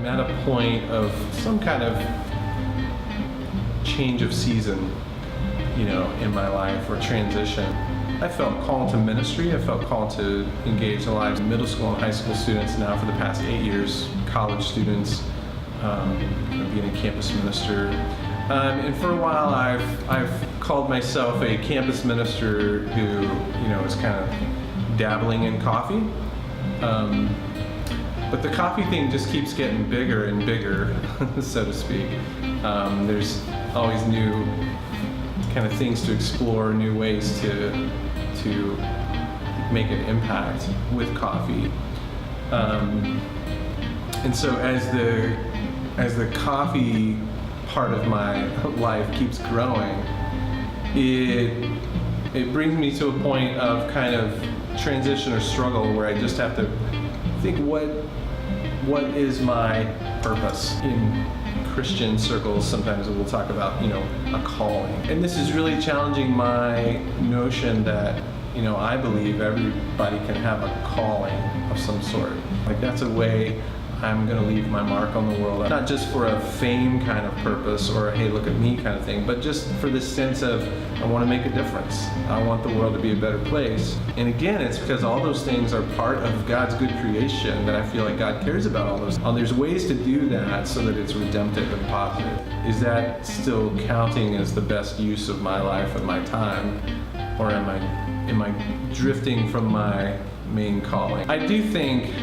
I'm at a point of some kind of change of season, in my life, or transition. I felt called to ministry. I felt called to engage the lives of middle school and high school students now for the past 8 years, college students, being a campus minister. And for a while I've called myself a campus minister who, is kind of dabbling in coffee. But the coffee thing just keeps getting bigger and bigger, so to speak. There's always new kind of things to explore, new ways to make an impact with coffee. And so as the coffee part of my life keeps growing, it brings me to a point of kind of transition or struggle where I just have to think, what is my purpose? In Christian circles, sometimes we'll talk about, a calling. And this is really challenging my notion that, I believe everybody can have a calling of some sort. Like, that's a way I'm going to leave my mark on the world, not just for a fame kind of purpose or a hey, look at me kind of thing, but just for this sense of I want to make a difference. I want the world to be a better place. And again, it's because all those things are part of God's good creation that I feel like God cares about all those. There's ways to do that so that it's redemptive and positive. Is that still counting as the best use of my life and my time? Or am I drifting from my main calling? I do think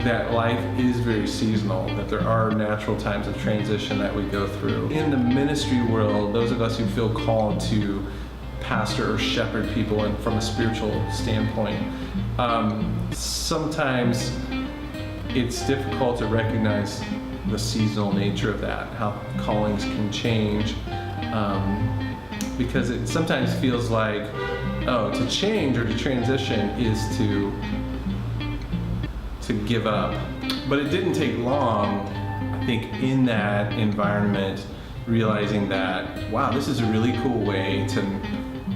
that life is very seasonal, that there are natural times of transition that we go through. In the ministry world, those of us who feel called to pastor or shepherd people and from a spiritual standpoint, sometimes it's difficult to recognize the seasonal nature of that, how callings can change, because it sometimes feels like, to change or to transition is to give up. But it didn't take long, I think, in that environment, realizing that, wow, this is a really cool way to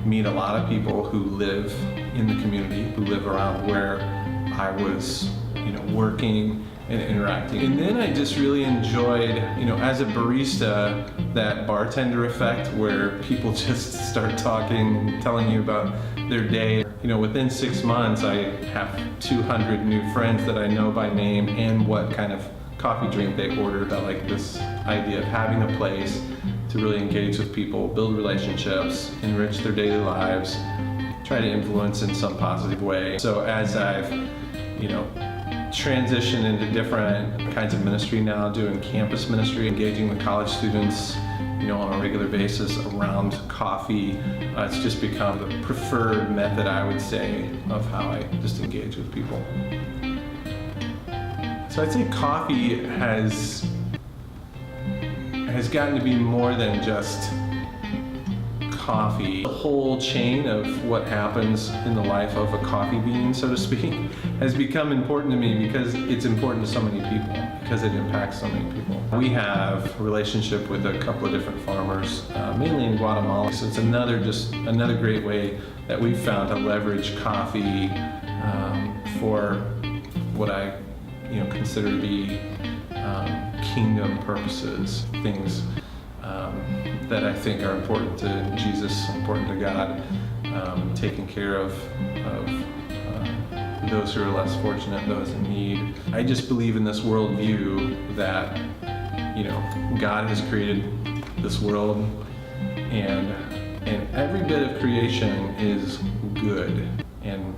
meet a lot of people who live in the community, who live around where I was, working and interacting. And then I just really enjoyed, as a barista, that bartender effect where people just start talking and telling you about their day. Within 6 months, I have 200 new friends that I know by name and what kind of coffee drink they ordered. I like this idea of having a place to really engage with people, build relationships, enrich their daily lives, try to influence in some positive way. So as I've, transitioned into different kinds of ministry now, doing campus ministry, engaging the college students, on a regular basis around coffee, it's just become the preferred method, I would say, of how I just engage with people. So I'd say coffee has gotten to be more than just coffee. The whole chain of what happens in the life of a coffee bean, so to speak, has become important to me because it's important to so many people, because it impacts so many people. We have a relationship with a couple of different farmers, mainly in Guatemala. So it's another great way that we've found to leverage coffee for what I consider to be kingdom purposes, things that I think are important to Jesus, important to God, taking care of those who are less fortunate, those in need. I just believe in this worldview that, God has created this world, and every bit of creation is good and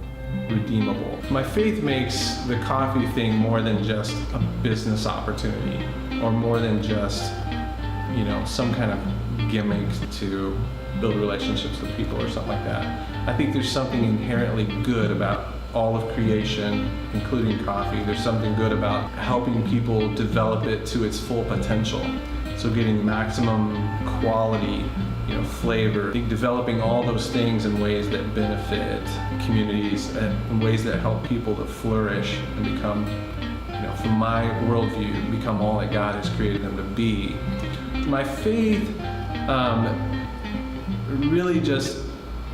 redeemable. My faith makes the coffee thing more than just a business opportunity, or more than just, some kind of gimmick to build relationships with people or something like that. I think there's something inherently good about all of creation, including coffee. There's something good about helping people develop it to its full potential. So getting maximum quality, flavor, developing all those things in ways that benefit communities and in ways that help people to flourish and become, from my worldview, become all that God has created them to be. My faith really just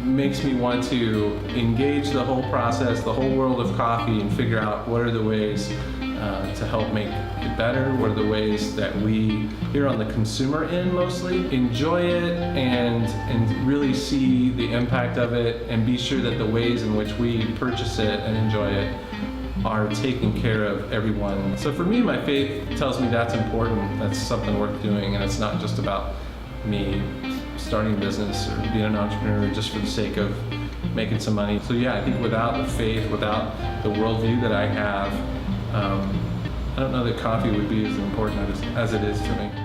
makes me want to engage the whole process, the whole world of coffee, and figure out what are the ways to help make it better? What are the ways that we, here on the consumer end mostly, enjoy it and really see the impact of it and be sure that the ways in which we purchase it and enjoy it are taking care of everyone. So for me, my faith tells me that's important, that's something worth doing, and it's not just about me starting a business or being an entrepreneur just for the sake of making some money. So yeah, I think without the faith, without the worldview that I have, I don't know that coffee would be as important as it is to me.